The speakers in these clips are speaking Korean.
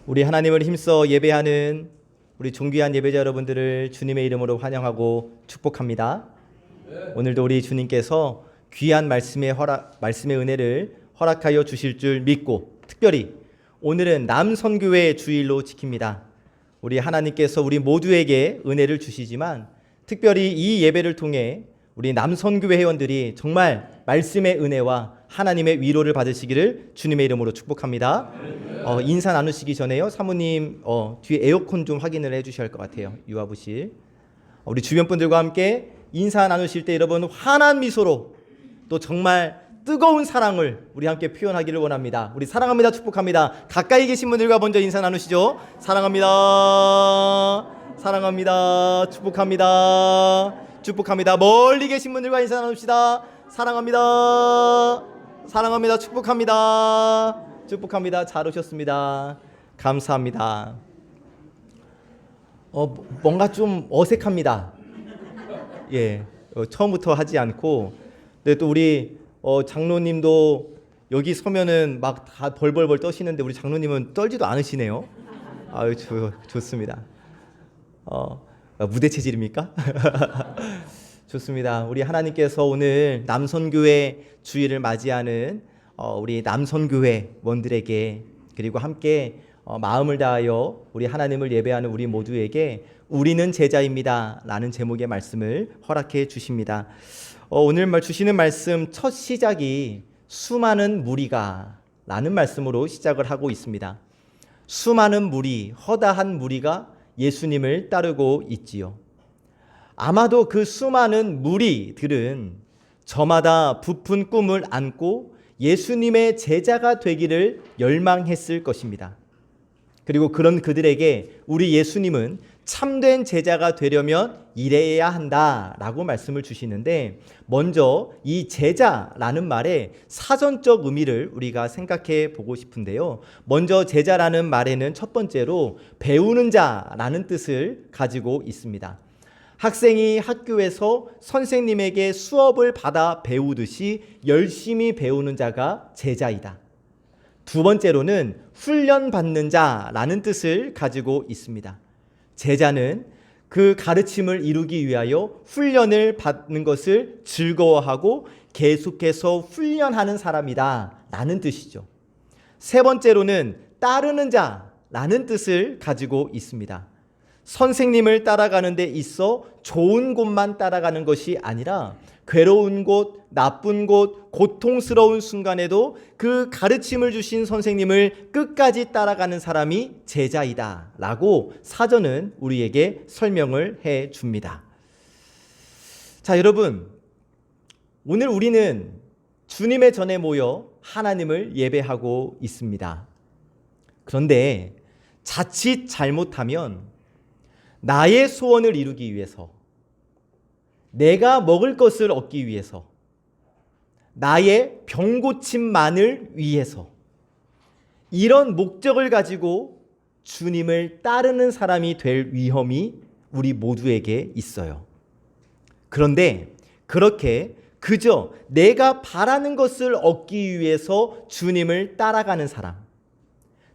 우리 하나님을 힘써 예배하는 우리 존귀한 예배자 여러분들을 주님의 이름으로 환영하고 축복합니다. 오늘도 우리 주님께서 귀한 말씀의 은혜를 허락하여 주실 줄 믿고, 특별히 오늘은 남선교회 주일로 지킵니다. 우리 하나님께서 우리 모두에게 은혜를 주시지만 특별히 이 예배를 통해 우리 남선교회 회원들이 정말 말씀의 은혜와 하나님의 위로를 받으시기를 주님의 이름으로 축복합니다. 인사 나누시기 전에요, 사모님 뒤에 에어컨 좀 확인을 해주셔야 할 것 같아요. 유아부실. 우리 주변 분들과 함께 인사 나누실 때 여러분 환한 미소로 또 정말 뜨거운 사랑을 우리 함께 표현하기를 원합니다. 우리 사랑합니다, 축복합니다. 가까이 계신 분들과 먼저 인사 나누시죠. 사랑합니다, 사랑합니다, 축복합니다, 축복합니다. 멀리 계신 분들과 인사 나눕시다. 사랑합니다, 사랑합니다, 축복합니다, 축복합니다. 잘 오셨습니다. 감사합니다. 뭔가 좀 어색합니다. 예, 처음부터 하지 않고. 근데 또 우리 장로님도 여기 서면은 막 다 벌벌벌 떠시는데 우리 장로님은 떨지도 않으시네요. 아유, 좋습니다. 무대 체질입니까? 좋습니다. 우리 하나님께서 오늘 남선교회 주일을 맞이하는 우리 남선교회원들에게, 그리고 함께 마음을 다하여 우리 하나님을 예배하는 우리 모두에게 우리는 제자입니다 라는 제목의 말씀을 허락해 주십니다. 오늘 주시는 말씀 첫 시작이 수많은 무리가 라는 말씀으로 시작을 하고 있습니다. 수많은 무리, 허다한 무리가 예수님을 따르고 있지요. 아마도 그 수많은 무리들은 저마다 부푼 꿈을 안고 예수님의 제자가 되기를 열망했을 것입니다. 그리고 그런 그들에게 우리 예수님은 참된 제자가 되려면 이래야 한다라고 말씀을 주시는데, 먼저 이 제자라는 말의 사전적 의미를 우리가 생각해 보고 싶은데요. 먼저 제자라는 말에는 첫 번째로 배우는 자라는 뜻을 가지고 있습니다. 학생이 학교에서 선생님에게 수업을 받아 배우듯이 열심히 배우는 자가 제자이다. 두 번째로는 훈련받는 자라는 뜻을 가지고 있습니다. 제자는 그 가르침을 이루기 위하여 훈련을 받는 것을 즐거워하고 계속해서 훈련하는 사람이다 라는 뜻이죠. 세 번째로는 따르는 자라는 뜻을 가지고 있습니다. 선생님을 따라가는 데 있어 좋은 곳만 따라가는 것이 아니라 괴로운 곳, 나쁜 곳, 고통스러운 순간에도 그 가르침을 주신 선생님을 끝까지 따라가는 사람이 제자이다 라고 사전은 우리에게 설명을 해 줍니다. 자, 여러분, 오늘 우리는 주님의 전에 모여 하나님을 예배하고 있습니다. 그런데 자칫 잘못하면 나의 소원을 이루기 위해서, 내가 먹을 것을 얻기 위해서, 나의 병고침만을 위해서, 이런 목적을 가지고 주님을 따르는 사람이 될 위험이 우리 모두에게 있어요. 그런데 그렇게 그저 내가 바라는 것을 얻기 위해서 주님을 따라가는 사람,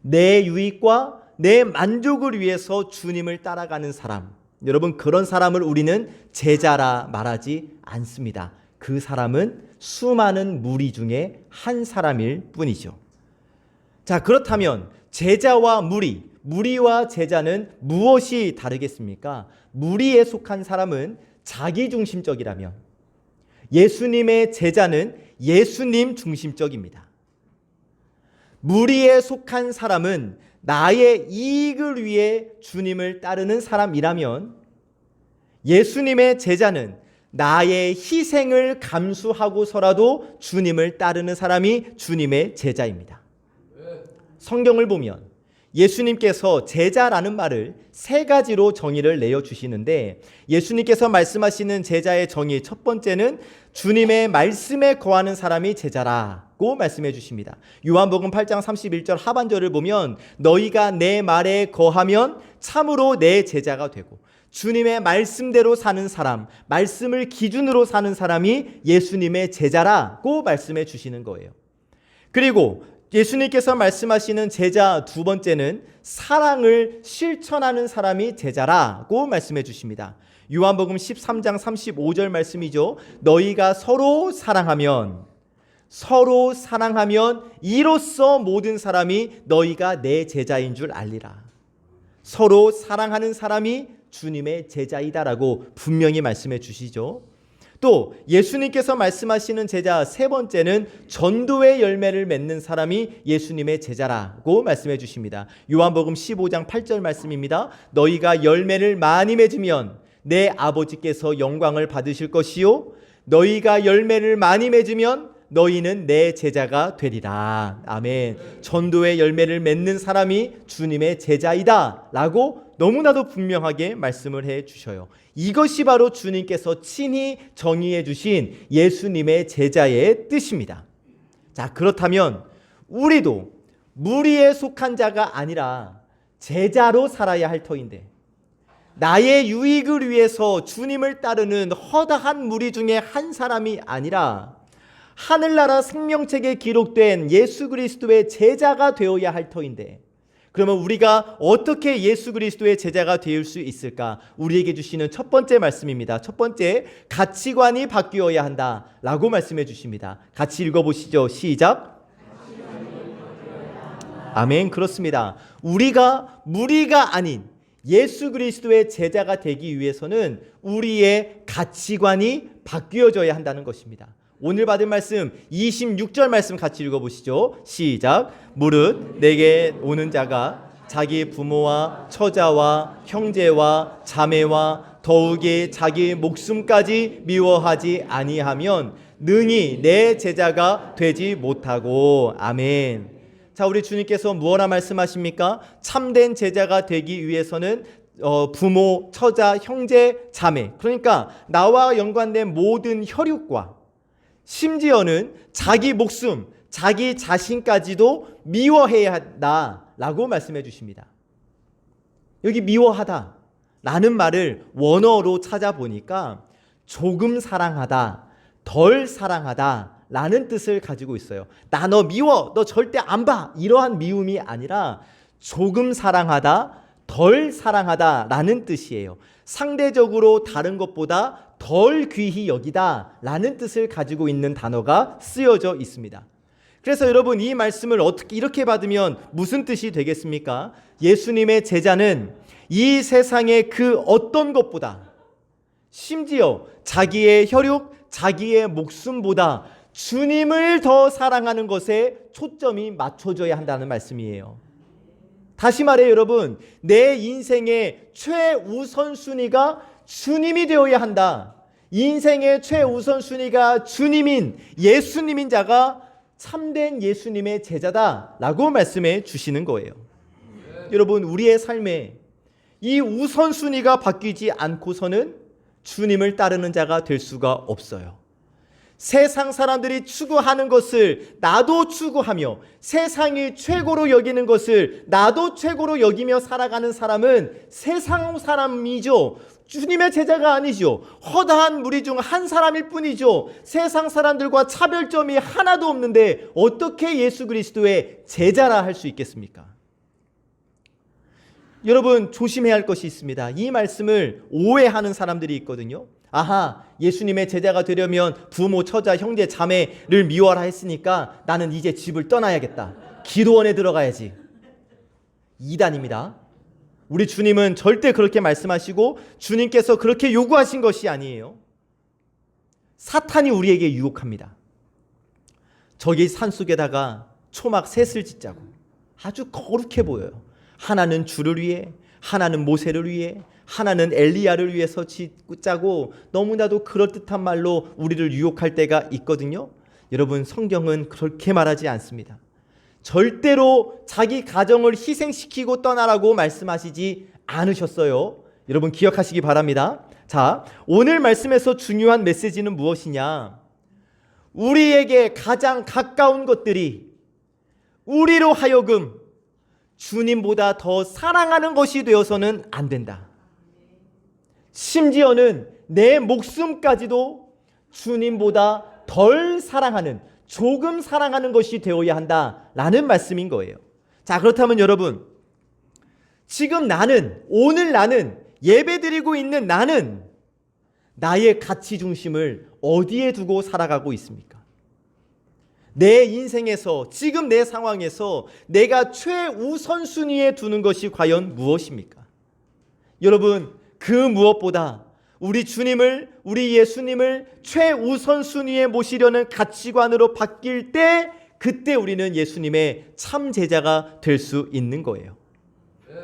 내 유익과 내 만족을 위해서 주님을 따라가는 사람, 여러분, 그런 사람을 우리는 제자라 말하지 않습니다. 그 사람은 수많은 무리 중에 한 사람일 뿐이죠. 자, 그렇다면 제자와 무리와 제자는 무엇이 다르겠습니까? 무리에 속한 사람은 자기중심적이라면 예수님의 제자는 예수님 중심적입니다. 무리에 속한 사람은 나의 이익을 위해 주님을 따르는 사람이라면 예수님의 제자는 나의 희생을 감수하고서라도 주님을 따르는 사람이 주님의 제자입니다. 성경을 보면 예수님께서 제자라는 말을 세 가지로 정의를 내어주시는데, 예수님께서 말씀하시는 제자의 정의 첫 번째는 주님의 말씀에 거하는 사람이 제자라고 말씀해 주십니다. 요한복음 8장 31절 하반절을 보면 너희가 내 말에 거하면 참으로 내 제자가 되고, 주님의 말씀대로 사는 사람, 말씀을 기준으로 사는 사람이 예수님의 제자라고 말씀해 주시는 거예요. 그리고 예수님께서 말씀하시는 제자 두 번째는 사랑을 실천하는 사람이 제자라고 말씀해 주십니다. 요한복음 13장 35절 말씀이죠. 너희가 서로 사랑하면 이로써 모든 사람이 너희가 내 제자인 줄 알리라. 서로 사랑하는 사람이 주님의 제자이다라고 분명히 말씀해 주시죠. 또 예수님께서 말씀하시는 제자 세 번째는 전도의 열매를 맺는 사람이 예수님의 제자라고 말씀해 주십니다. 요한복음 15장 8절 말씀입니다. 너희가 열매를 많이 맺으면 내 아버지께서 영광을 받으실 것이요 너희가 열매를 많이 맺으면 너희는 내 제자가 되리라. 아멘. 전도의 열매를 맺는 사람이 주님의 제자이다 라고 너무나도 분명하게 말씀을 해 주셔요. 이것이 바로 주님께서 친히 정의해 주신 예수님의 제자의 뜻입니다. 자, 그렇다면 우리도 무리에 속한 자가 아니라 제자로 살아야 할 터인데, 나의 유익을 위해서 주님을 따르는 허다한 무리 중에 한 사람이 아니라 하늘나라 생명책에 기록된 예수 그리스도의 제자가 되어야 할 터인데, 그러면 우리가 어떻게 예수 그리스도의 제자가 될 수 있을까? 우리에게 주시는 첫 번째 말씀입니다. 첫 번째, 가치관이 바뀌어야 한다라고 말씀해 주십니다. 같이 읽어보시죠. 시작. 아멘. 그렇습니다. 우리가 무리가 아닌 예수 그리스도의 제자가 되기 위해서는 우리의 가치관이 바뀌어져야 한다는 것입니다. 오늘 받은 말씀 26절 말씀 같이 읽어보시죠. 시작. 무릇 내게 오는 자가 자기 부모와 처자와 형제와 자매와 더욱이 자기 목숨까지 미워하지 아니하면 능히 내 제자가 되지 못하고. 아멘. 자, 우리 주님께서 무엇라 말씀하십니까? 참된 제자가 되기 위해서는 부모, 처자, 형제, 자매, 그러니까 나와 연관된 모든 혈육과 심지어는 자기 목숨, 자기 자신까지도 미워해야 한다라고 말씀해 주십니다. 여기 미워하다 라는 말을 원어로 찾아보니까 조금 사랑하다, 덜 사랑하다 라는 뜻을 가지고 있어요. 나 너 미워, 너 절대 안 봐, 이러한 미움이 아니라 조금 사랑하다, 덜 사랑하다 라는 뜻이에요. 상대적으로 다른 것보다 덜 귀히 여기다 라는 뜻을 가지고 있는 단어가 쓰여져 있습니다. 그래서 여러분, 이 말씀을 어떻게 이렇게 받으면 무슨 뜻이 되겠습니까? 예수님의 제자는 이 세상의 그 어떤 것보다, 심지어 자기의 혈육, 자기의 목숨보다 주님을 더 사랑하는 것에 초점이 맞춰져야 한다는 말씀이에요. 다시 말해 여러분, 내 인생의 최우선순위가 주님이 되어야 한다. 인생의 최우선순위가 주님인 예수님인 자가 참된 예수님의 제자다라고 말씀해 주시는 거예요. 여러분, 우리의 삶에 이 우선순위가 바뀌지 않고서는 주님을 따르는 자가 될 수가 없어요. 세상 사람들이 추구하는 것을 나도 추구하며 세상이 최고로 여기는 것을 나도 최고로 여기며 살아가는 사람은 세상 사람이죠. 주님의 제자가 아니죠. 허다한 무리 중 한 사람일 뿐이죠. 세상 사람들과 차별점이 하나도 없는데 어떻게 예수 그리스도의 제자라 할 수 있겠습니까? 여러분, 조심해야 할 것이 있습니다. 이 말씀을 오해하는 사람들이 있거든요. 아하, 예수님의 제자가 되려면 부모, 처자, 형제, 자매를 미워하라 했으니까 나는 이제 집을 떠나야겠다. 기도원에 들어가야지. 이단입니다. 우리 주님은 절대 그렇게 말씀하시고 주님께서 그렇게 요구하신 것이 아니에요. 사탄이 우리에게 유혹합니다. 저기 산속에다가 초막 셋을 짓자고. 아주 거룩해 보여요. 하나는 주를 위해, 하나는 모세를 위해, 하나는 엘리야를 위해서 짓자고 너무나도 그럴듯한 말로 우리를 유혹할 때가 있거든요. 여러분, 성경은 그렇게 말하지 않습니다. 절대로 자기 가정을 희생시키고 떠나라고 말씀하시지 않으셨어요. 여러분, 기억하시기 바랍니다. 자, 오늘 말씀에서 중요한 메시지는 무엇이냐? 우리에게 가장 가까운 것들이 우리로 하여금 주님보다 더 사랑하는 것이 되어서는 안 된다. 심지어는 내 목숨까지도 주님보다 덜 사랑하는, 조금 사랑하는 것이 되어야 한다라는 말씀인 거예요. 자, 그렇다면 여러분, 지금 오늘 나는 예배드리고 있는 나는 나의 가치 중심을 어디에 두고 살아가고 있습니까? 내 인생에서, 지금 내 상황에서 내가 최우선순위에 두는 것이 과연 무엇입니까? 여러분, 그 무엇보다 우리 예수님을 최우선순위에 모시려는 가치관으로 바뀔 때, 그때 우리는 예수님의 참 제자가 될 수 있는 거예요.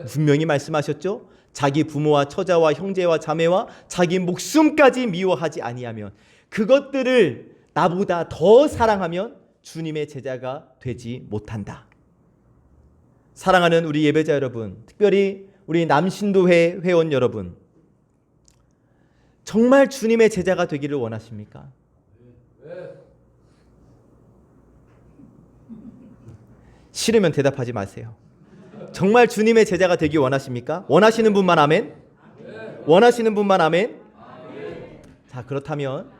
분명히 말씀하셨죠? 자기 부모와 처자와 형제와 자매와 자기 목숨까지 미워하지 아니하면, 그것들을 나보다 더 사랑하면 주님의 제자가 되지 못한다. 사랑하는 우리 예배자 여러분, 특별히 우리 남신도회 회원 여러분, 정말 주님의 제자가 되기를 원하십니까? 싫으면 대답하지 마세요. 정말 주님의 제자가 되기 원하십니까? 원하시는 분만 아멘? 원하시는 분만 아멘? 자, 그렇다면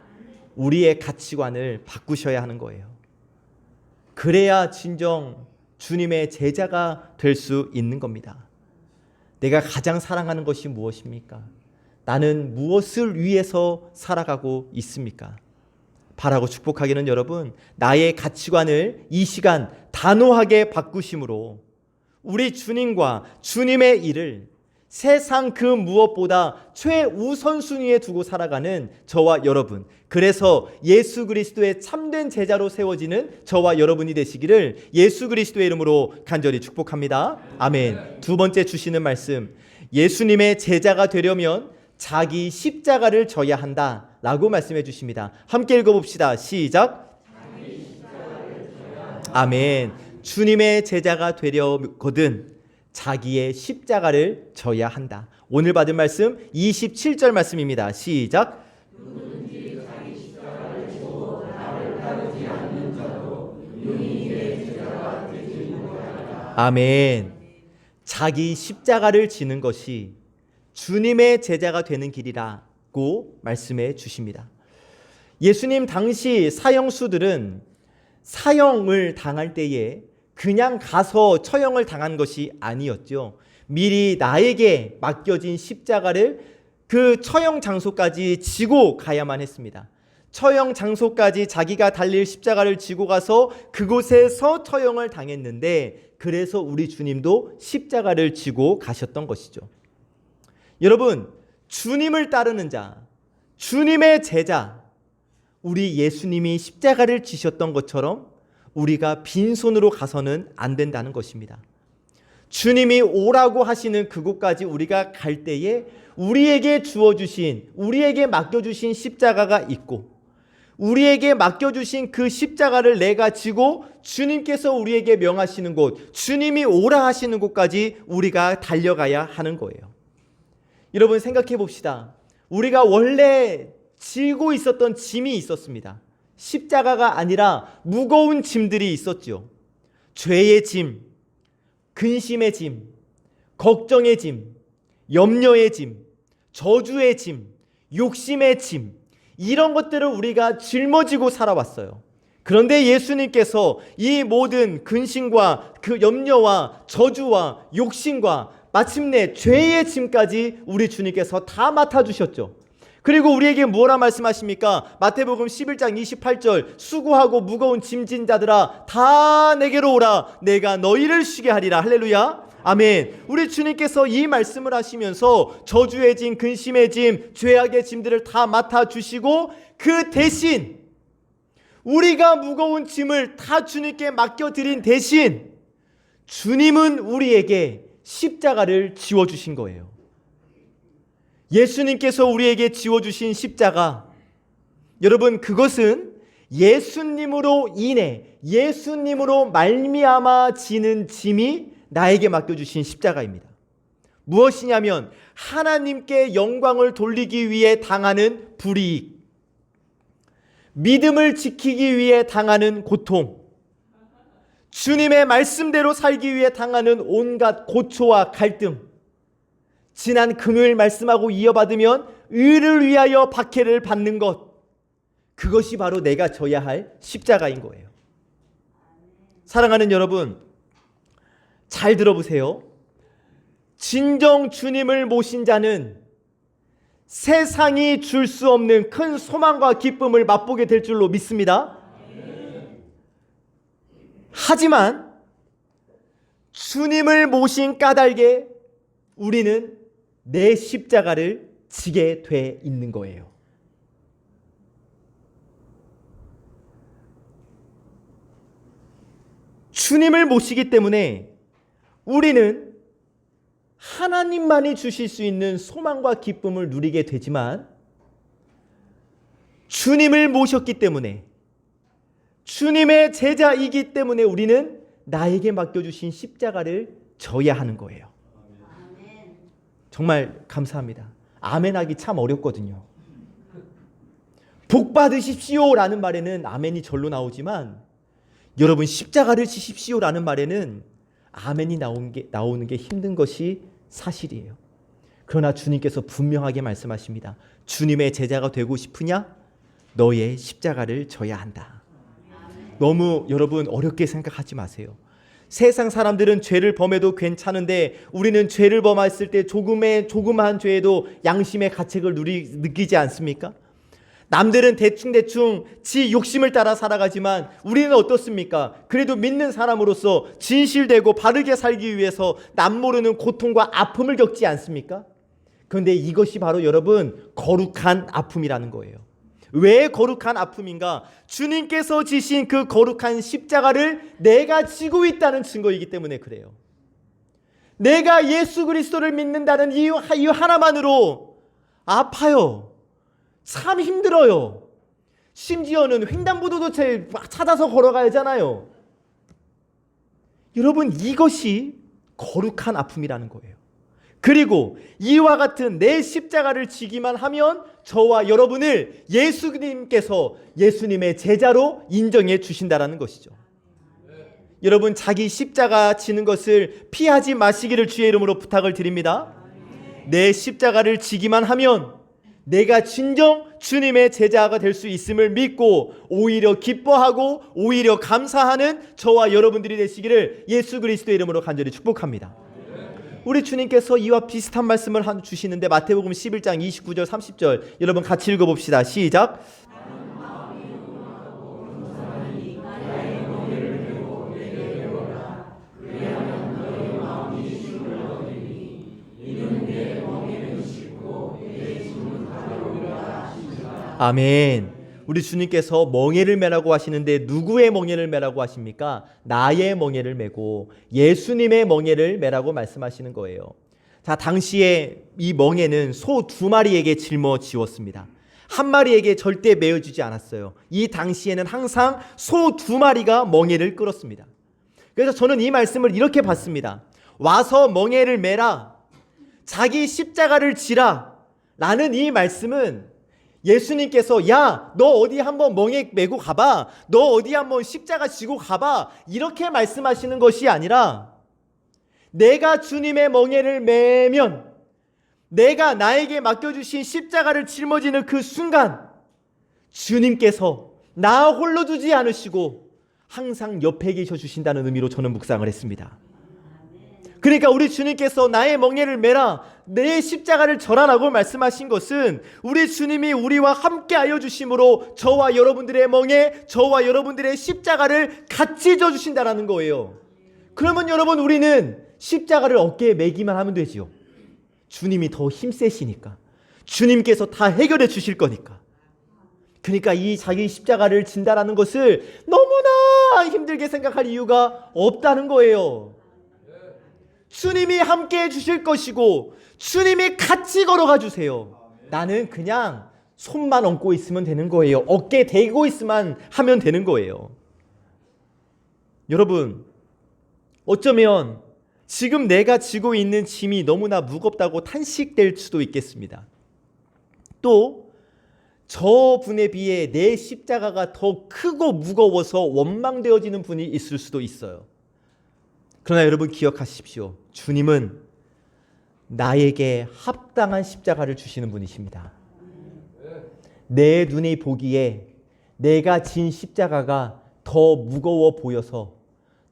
우리의 가치관을 바꾸셔야 하는 거예요. 그래야 진정 주님의 제자가 될 수 있는 겁니다. 내가 가장 사랑하는 것이 무엇입니까? 나는 무엇을 위해서 살아가고 있습니까? 바라고 축복하기는 여러분, 나의 가치관을 이 시간 단호하게 바꾸심으로 우리 주님과 주님의 일을 세상 그 무엇보다 최우선순위에 두고 살아가는 저와 여러분, 그래서 예수 그리스도의 참된 제자로 세워지는 저와 여러분이 되시기를 예수 그리스도의 이름으로 간절히 축복합니다. 아멘. 두 번째 주시는 말씀, 예수님의 제자가 되려면 자기 십자가를 져야 한다 라고 말씀해 주십니다. 함께 읽어봅시다. 시작. 아멘. 주님의 제자가 되려거든 자기의 십자가를 져야 한다. 오늘 받은 말씀 27절 말씀입니다. 시작. 아멘. 자기 십자가를 지는 것이 주님의 제자가 되는 길이라고 말씀해 주십니다. 예수님 당시 사형수들은 사형을 당할 때에 그냥 가서 처형을 당한 것이 아니었죠. 미리 나에게 맡겨진 십자가를 그 처형 장소까지 지고 가야만 했습니다. 처형 장소까지 자기가 달릴 십자가를 지고 가서 그곳에서 처형을 당했는데, 그래서 우리 주님도 십자가를 지고 가셨던 것이죠. 여러분, 주님을 따르는 자, 주님의 제자, 우리 예수님이 십자가를 지셨던 것처럼 우리가 빈손으로 가서는 안 된다는 것입니다. 주님이 오라고 하시는 그곳까지 우리가 갈 때에 우리에게 주어주신, 우리에게 맡겨주신 십자가가 있고, 우리에게 맡겨주신 그 십자가를 내가 지고 주님께서 우리에게 명하시는 곳, 주님이 오라 하시는 곳까지 우리가 달려가야 하는 거예요. 여러분, 생각해 봅시다. 우리가 원래 지고 있었던 짐이 있었습니다. 십자가가 아니라 무거운 짐들이 있었죠. 죄의 짐, 근심의 짐, 걱정의 짐, 염려의 짐, 저주의 짐, 욕심의 짐, 이런 것들을 우리가 짊어지고 살아왔어요. 그런데 예수님께서 이 모든 근심과 그 염려와 저주와 욕심과 마침내 죄의 짐까지 우리 주님께서 다 맡아주셨죠. 그리고 우리에게 뭐라 말씀하십니까? 마태복음 11장 28절, 수고하고 무거운 짐진 자들아 다 내게로 오라, 내가 너희를 쉬게 하리라. 할렐루야. 아멘. 우리 주님께서 이 말씀을 하시면서 저주의 짐, 근심의 짐, 죄악의 짐들을 다 맡아주시고, 그 대신 우리가 무거운 짐을 다 주님께 맡겨드린 대신 주님은 우리에게 십자가를 지워주신 거예요. 예수님께서 우리에게 지워주신 십자가, 여러분, 그것은 예수님으로 인해, 예수님으로 말미암아 지는 짐이 나에게 맡겨주신 십자가입니다. 무엇이냐면 하나님께 영광을 돌리기 위해 당하는 불이익, 믿음을 지키기 위해 당하는 고통, 주님의 말씀대로 살기 위해 당하는 온갖 고초와 갈등, 지난 금요일 말씀하고 이어받으면 의를 위하여 박해를 받는 것, 그것이 바로 내가 져야 할 십자가인 거예요. 사랑하는 여러분, 잘 들어보세요. 진정 주님을 모신 자는 세상이 줄 수 없는 큰 소망과 기쁨을 맛보게 될 줄로 믿습니다. 하지만 주님을 모신 까닭에 우리는 내 십자가를 지게 돼 있는 거예요. 주님을 모시기 때문에 우리는 하나님만이 주실 수 있는 소망과 기쁨을 누리게 되지만, 주님을 모셨기 때문에, 주님의 제자이기 때문에 우리는 나에게 맡겨주신 십자가를 져야 하는 거예요. 정말 감사합니다. 아멘하기 참 어렵거든요. 복 받으십시오 라는 말에는 아멘이 절로 나오지만, 여러분 십자가를 지십시오 라는 말에는 아멘이 나오는 게 힘든 것이 사실이에요. 그러나 주님께서 분명하게 말씀하십니다. 주님의 제자가 되고 싶으냐? 너의 십자가를 져야 한다. 너무 여러분 어렵게 생각하지 마세요. 세상 사람들은 죄를 범해도 괜찮은데 우리는 죄를 범했을 때 조그마한 죄에도 양심의 가책을 느끼지 않습니까? 남들은 대충 지 욕심을 따라 살아가지만 우리는 어떻습니까? 그래도 믿는 사람으로서 진실되고 바르게 살기 위해서 남 모르는 고통과 아픔을 겪지 않습니까? 그런데 이것이 바로 여러분 거룩한 아픔이라는 거예요. 왜 거룩한 아픔인가? 주님께서 지신 그 거룩한 십자가를 내가 지고 있다는 증거이기 때문에 그래요. 내가 예수 그리스도를 믿는다는 이유 하나만으로 아파요. 참 힘들어요. 심지어는 횡단보도도 찾아서 걸어가야 하잖아요. 여러분 이것이 거룩한 아픔이라는 거예요. 그리고 이와 같은 내 십자가를 지기만 하면 저와 여러분을 예수님의 제자로 인정해 주신다라는 것이죠. 여러분 자기 십자가 지는 것을 피하지 마시기를 주의 이름으로 부탁을 드립니다. 내 십자가를 지기만 하면 내가 진정 주님의 제자가 될 수 있음을 믿고 오히려 기뻐하고 오히려 감사하는 저와 여러분들이 되시기를 예수 그리스도의 이름으로 간절히 축복합니다. 우리 주님께서 이와 비슷한 말씀을 주시는데 마태복음 11장 29절 30절 여러분 같이 읽어봅시다. 시작. 아멘. 우리 주님께서 멍에를 매라고 하시는데 누구의 멍에를 매라고 하십니까? 나의 멍에를 매고 예수님의 멍에를 매라고 말씀하시는 거예요. 자, 당시에 이 멍에는 소 2마리에게 짊어지었습니다. 한 마리에게 절대 매어주지 않았어요. 이 당시에는 항상 소 2마리가 멍에를 끌었습니다. 그래서 저는 이 말씀을 이렇게 봤습니다. 와서 멍에를 매라, 자기 십자가를 지라 라는 이 말씀은 예수님께서 야, 너 어디 한번 멍에 메고 가봐, 너 어디 한번 십자가 지고 가봐 이렇게 말씀하시는 것이 아니라, 내가 주님의 멍에를 매면 내가 나에게 맡겨주신 십자가를 짊어지는 그 순간 주님께서 나 홀로 두지 않으시고 항상 옆에 계셔 주신다는 의미로 저는 묵상을 했습니다. 그러니까 우리 주님께서 나의 멍에를 매라, 내 십자가를 져라라고 말씀하신 것은 우리 주님이 우리와 함께하여 주심으로 저와 여러분들의 멍에, 저와 여러분들의 십자가를 같이 져주신다는 거예요. 그러면 여러분 우리는 십자가를 어깨에 매기만 하면 되지요. 주님이 더 힘세시니까, 주님께서 다 해결해 주실 거니까. 그러니까 이 자기 십자가를 진다라는 것을 너무나 힘들게 생각할 이유가 없다는 거예요. 주님이 함께 해주실 것이고 주님이 같이 걸어가 주세요. 나는 그냥 손만 얹고 있으면 되는 거예요. 어깨에 대고 있으면 하면 되는 거예요. 여러분, 어쩌면 지금 내가 지고 있는 짐이 너무나 무겁다고 탄식될 수도 있겠습니다. 또 저분에 비해 내 십자가가 더 크고 무거워서 원망되어지는 분이 있을 수도 있어요. 그러나 여러분 기억하십시오. 주님은 나에게 합당한 십자가를 주시는 분이십니다. 내 눈이 보기에 내가 진 십자가가 더 무거워 보여서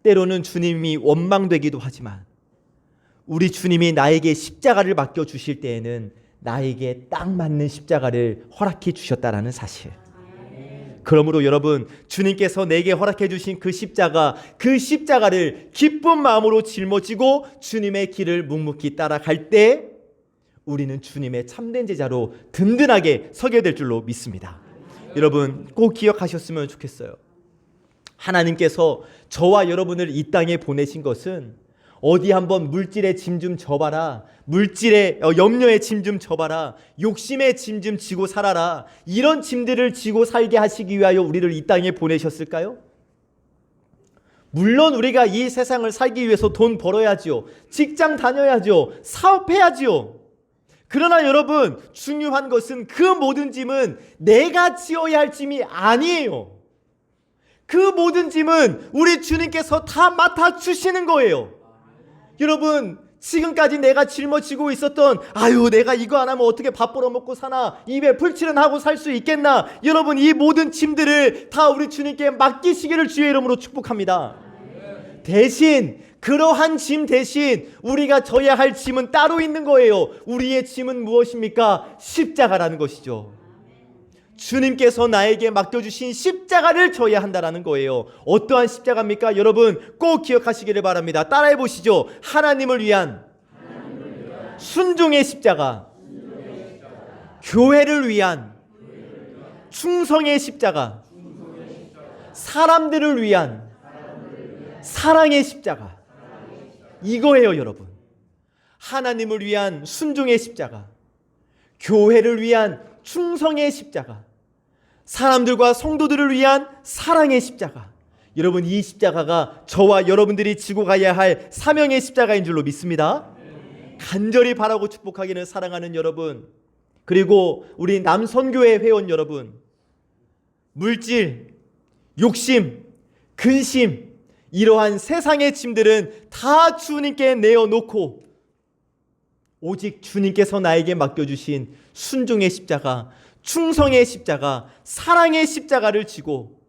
때로는 주님이 원망되기도 하지만 우리 주님이 나에게 십자가를 맡겨주실 때에는 나에게 딱 맞는 십자가를 허락해 주셨다라는 사실. 그러므로 여러분, 주님께서 내게 허락해 주신 그 십자가를 기쁜 마음으로 짊어지고 주님의 길을 묵묵히 따라갈 때 우리는 주님의 참된 제자로 든든하게 서게 될 줄로 믿습니다. 여러분 꼭 기억하셨으면 좋겠어요. 하나님께서 저와 여러분을 이 땅에 보내신 것은 어디 한번 물질의 짐 좀 져봐라, 물질의 염려의 짐 좀 져봐라, 욕심의 짐 좀 지고 살아라, 이런 짐들을 지고 살게 하시기 위하여 우리를 이 땅에 보내셨을까요? 물론 우리가 이 세상을 살기 위해서 돈 벌어야지요, 직장 다녀야죠, 사업해야지요. 그러나 여러분, 중요한 것은 그 모든 짐은 내가 지어야 할 짐이 아니에요. 그 모든 짐은 우리 주님께서 다 맡아주시는 거예요. 여러분, 지금까지 내가 짊어지고 있었던 내가 이거 안 하면 어떻게 밥 벌어먹고 사나, 입에 풀칠은 하고 살 수 있겠나, 여러분 이 모든 짐들을 다 우리 주님께 맡기시기를 주의 이름으로 축복합니다. 대신 그러한 짐 대신 우리가 져야 할 짐은 따로 있는 거예요. 우리의 짐은 무엇입니까? 십자가라는 것이죠. 주님께서 나에게 맡겨주신 십자가를 져야 한다는 거예요. 어떠한 십자가입니까? 여러분 꼭 기억하시기를 바랍니다. 따라해 보시죠. 하나님을 위한 순종의 십자가, 교회를 위한 충성의 십자가, 사람들을 위한 사랑의 십자가, 이거예요 여러분. 하나님을 위한 순종의 십자가, 교회를 위한 충성의 십자가, 사람들과 성도들을 위한 사랑의 십자가. 여러분 이 십자가가 저와 여러분들이 지고 가야 할 사명의 십자가인 줄로 믿습니다. 간절히 바라고 축복하기를 사랑하는 여러분, 그리고 우리 남선교회 회원 여러분, 물질, 욕심, 근심, 이러한 세상의 짐들은 다 주님께 내어놓고 오직 주님께서 나에게 맡겨주신 순종의 십자가, 충성의 십자가, 사랑의 십자가를 지고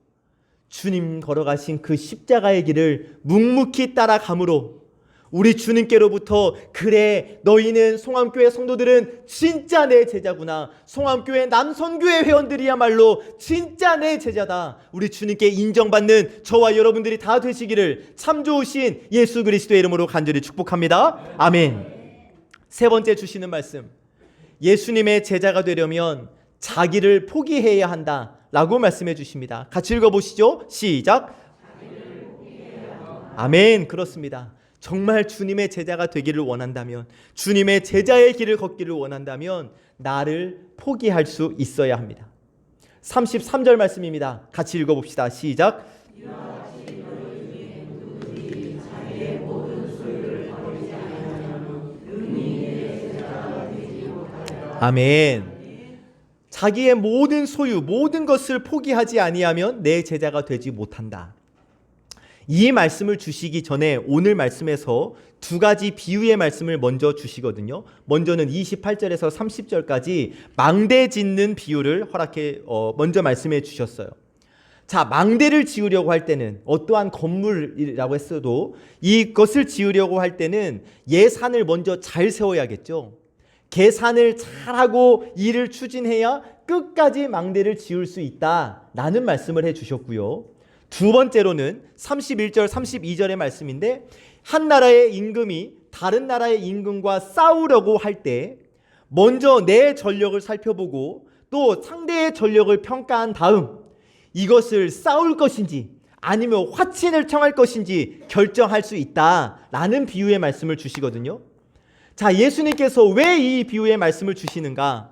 주님 걸어가신 그 십자가의 길을 묵묵히 따라감으로 우리 주님께로부터 그래 너희는 송암교회 성도들은 진짜 내 제자구나, 송암교회 남선교회 회원들이야말로 진짜 내 제자다, 우리 주님께 인정받는 저와 여러분들이 다 되시기를 참 좋으신 예수 그리스도의 이름으로 간절히 축복합니다. 아멘. 세 번째 주시는 말씀, 예수님의 제자가 되려면 자기를 포기해야 한다 라고 말씀해 주십니다. 같이 읽어보시죠. 시작. 아멘. 그렇습니다. 정말 주님의 제자가 되기를 원한다면, 주님의 제자의 길을 걷기를 원한다면 나를 포기할 수 있어야 합니다. 33절 말씀입니다. 같이 읽어봅시다. 시작. 아멘. 자기의 모든 소유, 모든 것을 포기하지 아니하면 내 제자가 되지 못한다. 이 말씀을 주시기 전에 오늘 말씀에서 두 가지 비유의 말씀을 먼저 주시거든요. 먼저는 28절에서 30절까지 망대 짓는 비유를 먼저 말씀해 주셨어요. 자, 망대를 지으려고 할 때는, 어떠한 건물이라고 했어도 이것을 지으려고 할 때는 예산을 먼저 잘 세워야겠죠. 계산을 잘하고 일을 추진해야 끝까지 망대를 지을 수 있다라는 말씀을 해주셨고요. 두 번째로는 31절 32절의 말씀인데, 한 나라의 임금이 다른 나라의 임금과 싸우려고 할 때 먼저 내 전력을 살펴보고 또 상대의 전력을 평가한 다음 이것을 싸울 것인지 아니면 화친을 청할 것인지 결정할 수 있다라는 비유의 말씀을 주시거든요. 자, 예수님께서 왜 이 비유의 말씀을 주시는가?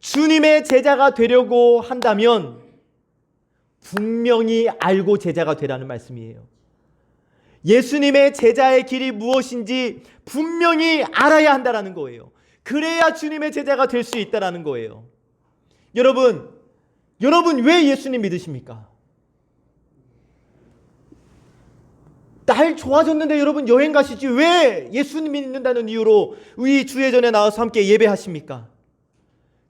주님의 제자가 되려고 한다면 분명히 알고 제자가 되라는 말씀이에요. 예수님의 제자의 길이 무엇인지 분명히 알아야 한다는 거예요. 그래야 주님의 제자가 될 수 있다는 거예요. 여러분 왜 예수님 믿으십니까? 날 좋아졌는데 여러분 여행 가시지 왜 예수님 믿는다는 이유로 이 주예전에 나와서 함께 예배하십니까?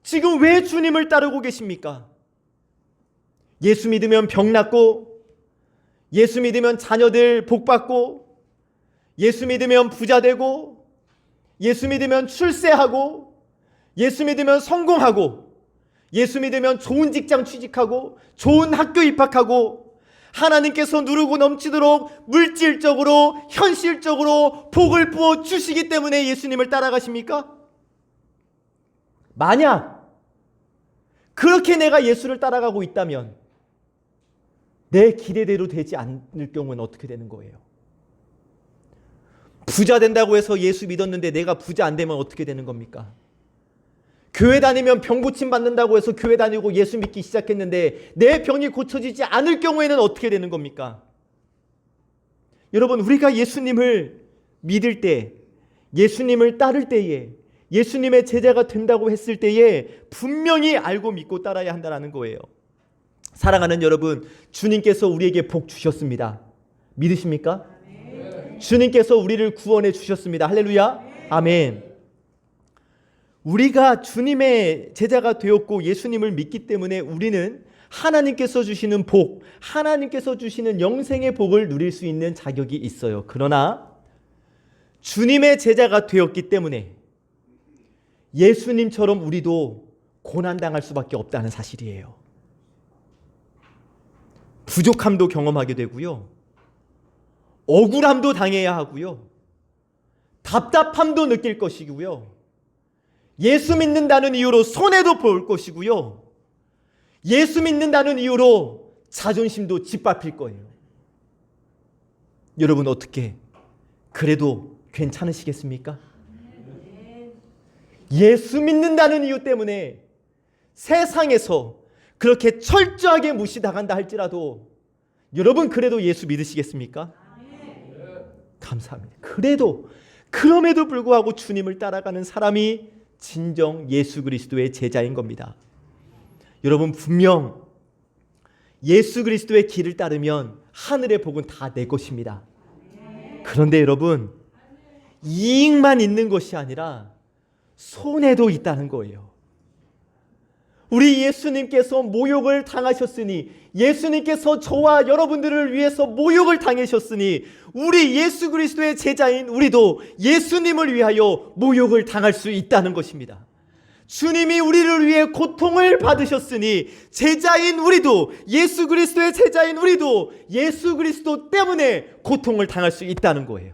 지금 왜 주님을 따르고 계십니까? 예수 믿으면 병 낫고, 예수 믿으면 자녀들 복받고, 예수 믿으면 부자 되고, 예수 믿으면 출세하고, 예수 믿으면 성공하고, 예수 믿으면 좋은 직장 취직하고, 좋은 학교 입학하고, 하나님께서 누르고 넘치도록 물질적으로, 현실적으로 복을 부어 주시기 때문에 예수님을 따라가십니까? 만약 그렇게 내가 예수를 따라가고 있다면 내 기대대로 되지 않을 경우는 어떻게 되는 거예요? 부자 된다고 해서 예수 믿었는데 내가 부자 안 되면 어떻게 되는 겁니까? 교회 다니면 병 고침 받는다고 해서 교회 다니고 예수 믿기 시작했는데 내 병이 고쳐지지 않을 경우에는 어떻게 되는 겁니까? 여러분, 우리가 예수님을 믿을 때, 예수님을 따를 때에, 예수님의 제자가 된다고 했을 때에 분명히 알고 믿고 따라야 한다는 거예요. 사랑하는 여러분, 주님께서 우리에게 복 주셨습니다. 믿으십니까? 아멘. 주님께서 우리를 구원해 주셨습니다. 할렐루야. 아멘. 우리가 주님의 제자가 되었고 예수님을 믿기 때문에 우리는 하나님께서 주시는 복, 하나님께서 주시는 영생의 복을 누릴 수 있는 자격이 있어요. 그러나 주님의 제자가 되었기 때문에 예수님처럼 우리도 고난당할 수밖에 없다는 사실이에요. 부족함도 경험하게 되고요, 억울함도 당해야 하고요, 답답함도 느낄 것이고요, 예수 믿는다는 이유로 손해도 볼 것이고요, 예수 믿는다는 이유로 자존심도 짓밟힐 거예요. 여러분, 어떻게 그래도 괜찮으시겠습니까? 예수 믿는다는 이유 때문에 세상에서 그렇게 철저하게 무시당한다 할지라도 여러분, 그래도 예수 믿으시겠습니까? 감사합니다. 그럼에도 불구하고 주님을 따라가는 사람이 진정 예수 그리스도의 제자인 겁니다. 여러분, 분명 예수 그리스도의 길을 따르면 하늘의 복은 다 내 것입니다. 그런데 여러분, 이익만 있는 것이 아니라 손해도 있다는 거예요. 우리 예수님께서 모욕을 당하셨으니, 예수님께서 저와 여러분들을 위해서 모욕을 당하셨으니 우리 예수 그리스도의 제자인 우리도 예수님을 위하여 모욕을 당할 수 있다는 것입니다. 주님이 우리를 위해 고통을 받으셨으니 제자인 우리도, 예수 그리스도의 제자인 우리도 예수 그리스도 때문에 고통을 당할 수 있다는 거예요.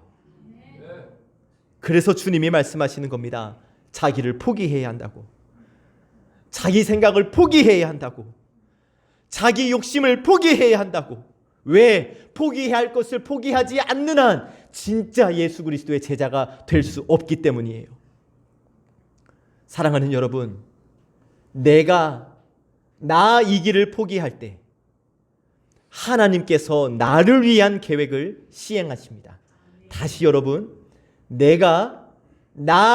그래서 주님이 말씀하시는 겁니다. 자기를 포기해야 한다고, 자기 생각을 포기해야 한다고, 자기 욕심을 포기해야 한다고. 왜? 포기해야 할 것을 포기하지 않는 한 진짜 예수 그리스도의 제자가 될 수 없기 때문이에요. 사랑하는 여러분, 내가 이 길을 포기할 때 하나님께서 나를 위한 계획을 시행하십니다. 다시 여러분, 내가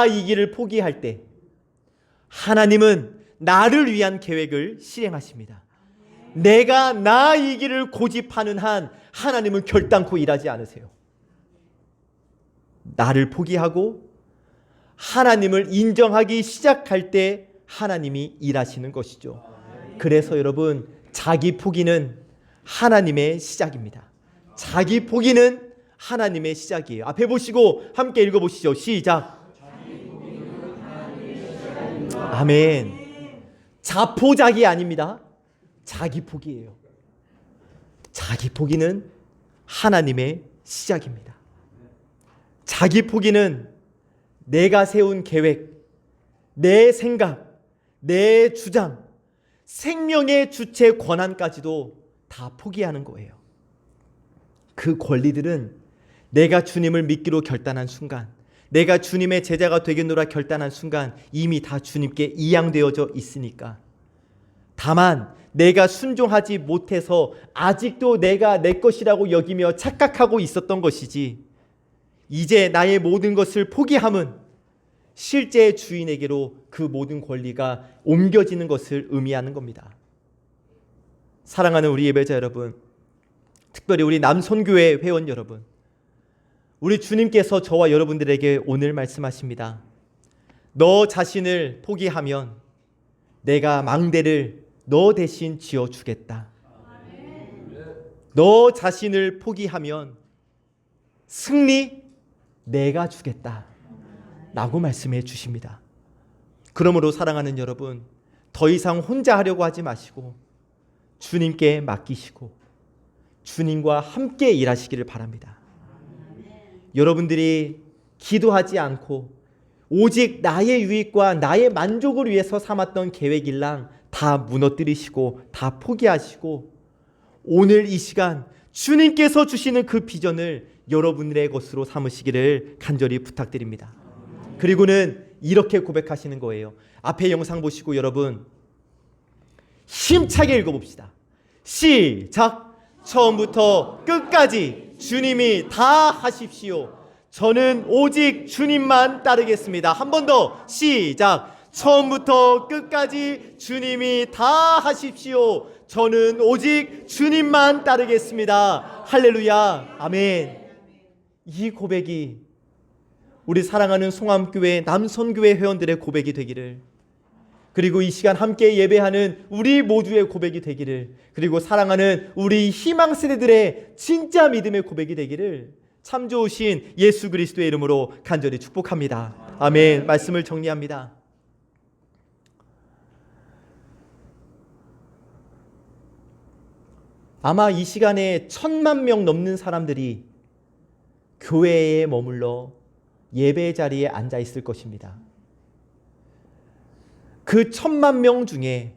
이 길을 포기할 때 하나님은 나를 위한 계획을 실행하십니다. 내가 이 길을 고집하는 한 하나님은 결단코 일하지 않으세요. 나를 포기하고 하나님을 인정하기 시작할 때 하나님이 일하시는 것이죠. 그래서 여러분, 자기 포기는 하나님의 시작입니다. 자기 포기는 하나님의 시작이에요. 앞에 보시고 함께 읽어보시죠. 시작. 아멘. 자포자기 아닙니다. 자기 포기예요. 자기 포기는 하나님의 시작입니다. 자기 포기는 내가 세운 계획, 내 생각, 내 주장, 생명의 주체 권한까지도 다 포기하는 거예요. 그 권리들은 내가 주님을 믿기로 결단한 순간, 내가 주님의 제자가 되겠노라 결단한 순간 이미 다 주님께 이양되어져 있으니까. 다만 내가 순종하지 못해서 아직도 내가 내 것이라고 여기며 착각하고 있었던 것이지, 이제 나의 모든 것을 포기함은 실제 주인에게로 그 모든 권리가 옮겨지는 것을 의미하는 겁니다. 사랑하는 우리 예배자 여러분, 특별히 우리 남선교회 회원 여러분, 우리 주님께서 저와 여러분들에게 오늘 말씀하십니다. 너 자신을 포기하면 내가 망대를 너 대신 지어주겠다. 너 자신을 포기하면 승리 내가 주겠다 라고 말씀해 주십니다. 그러므로 사랑하는 여러분, 더 이상 혼자 하려고 하지 마시고 주님께 맡기시고 주님과 함께 일하시기를 바랍니다. 여러분들이 기도하지 않고 오직 나의 유익과 나의 만족을 위해서 삼았던 계획일랑 다 무너뜨리시고 다 포기하시고 오늘 이 시간 주님께서 주시는 그 비전을 여러분들의 것으로 삼으시기를 간절히 부탁드립니다. 그리고는 이렇게 고백하시는 거예요. 앞에 영상 보시고 여러분 힘차게 읽어봅시다. 시작! 처음부터 끝까지 주님이 다 하십시오. 저는 오직 주님만 따르겠습니다. 한 번 더 시작! 처음부터 끝까지 주님이 다 하십시오. 저는 오직 주님만 따르겠습니다. 할렐루야. 아멘. 이 고백이 우리 사랑하는 송암교회 남선교회 회원들의 고백이 되기를, 그리고 이 시간 함께 예배하는 우리 모두의 고백이 되기를, 그리고 사랑하는 우리 희망세대들의 진짜 믿음의 고백이 되기를 참 좋으신 예수 그리스도의 이름으로 간절히 축복합니다. 아멘. 말씀을 정리합니다. 아마 이 시간에 1000만 넘는 사람들이 교회에 머물러 예배 자리에 앉아 있을 것입니다. 그 1000만 중에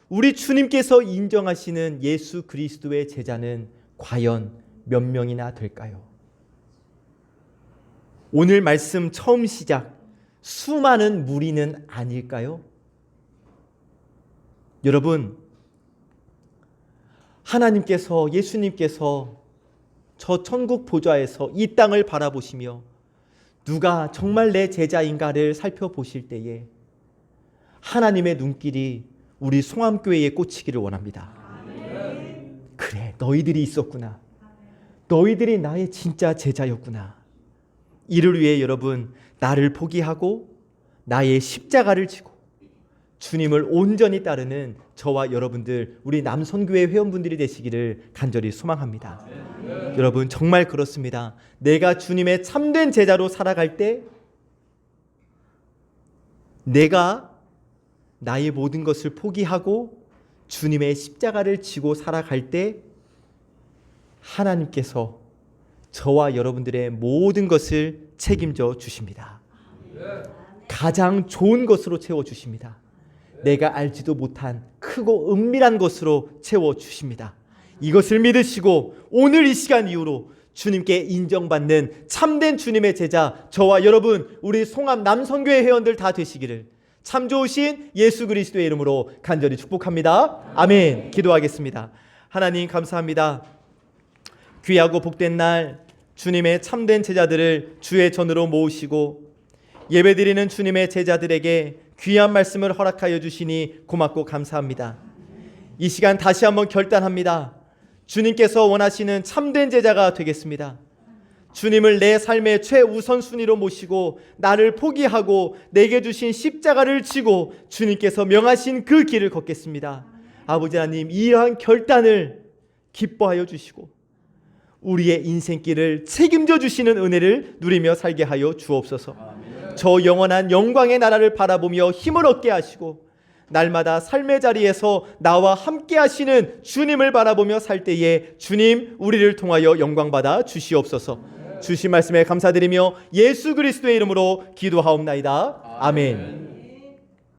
우리 주님께서 인정하시는 예수 그리스도의 제자는 과연 몇 명이나 될까요? 오늘 말씀 처음 시작 수많은 무리는 아닐까요? 여러분, 하나님께서, 예수님께서 저 천국 보좌에서 이 땅을 바라보시며 누가 정말 내 제자인가를 살펴보실 때에 하나님의 눈길이 우리 송암교회에 꽂히기를 원합니다. 그래, 너희들이 있었구나. 너희들이 나의 진짜 제자였구나. 이를 위해 여러분, 나를 포기하고 나의 십자가를 지고 주님을 온전히 따르는 저와 여러분들, 우리 남선교회 회원분들이 되시기를 간절히 소망합니다. 여러분, 정말 그렇습니다. 내가 주님의 참된 제자로 살아갈 때 내가 나의 모든 것을 포기하고 주님의 십자가를 지고 살아갈 때 하나님께서 저와 여러분들의 모든 것을 책임져 주십니다. 가장 좋은 것으로 채워주십니다. 내가 알지도 못한 크고 은밀한 것으로 채워주십니다. 이것을 믿으시고 오늘 이 시간 이후로 주님께 인정받는 참된 주님의 제자, 저와 여러분, 우리 송암 남선교회 회원들 다 되시기를 참 좋으신 예수 그리스도의 이름으로 간절히 축복합니다. 아멘. 기도하겠습니다. 하나님 감사합니다. 귀하고 복된 날 주님의 참된 제자들을 주의 전으로 모으시고 예배드리는 주님의 제자들에게 귀한 말씀을 허락하여 주시니 고맙고 감사합니다. 이 시간 다시 한번 결단합니다. 주님께서 원하시는 참된 제자가 되겠습니다. 주님을 내 삶의 최우선순위로 모시고 나를 포기하고 내게 주신 십자가를 지고 주님께서 명하신 그 길을 걷겠습니다. 아버지 하나님, 이러한 결단을 기뻐하여 주시고 우리의 인생길을 책임져 주시는 은혜를 누리며 살게 하여 주옵소서. 저 영원한 영광의 나라를 바라보며 힘을 얻게 하시고 날마다 삶의 자리에서 나와 함께 하시는 주님을 바라보며 살 때에 주님, 우리를 통하여 영광받아 주시옵소서. 주신 말씀에 감사드리며 예수 그리스도의 이름으로 기도하옵나이다. 아멘.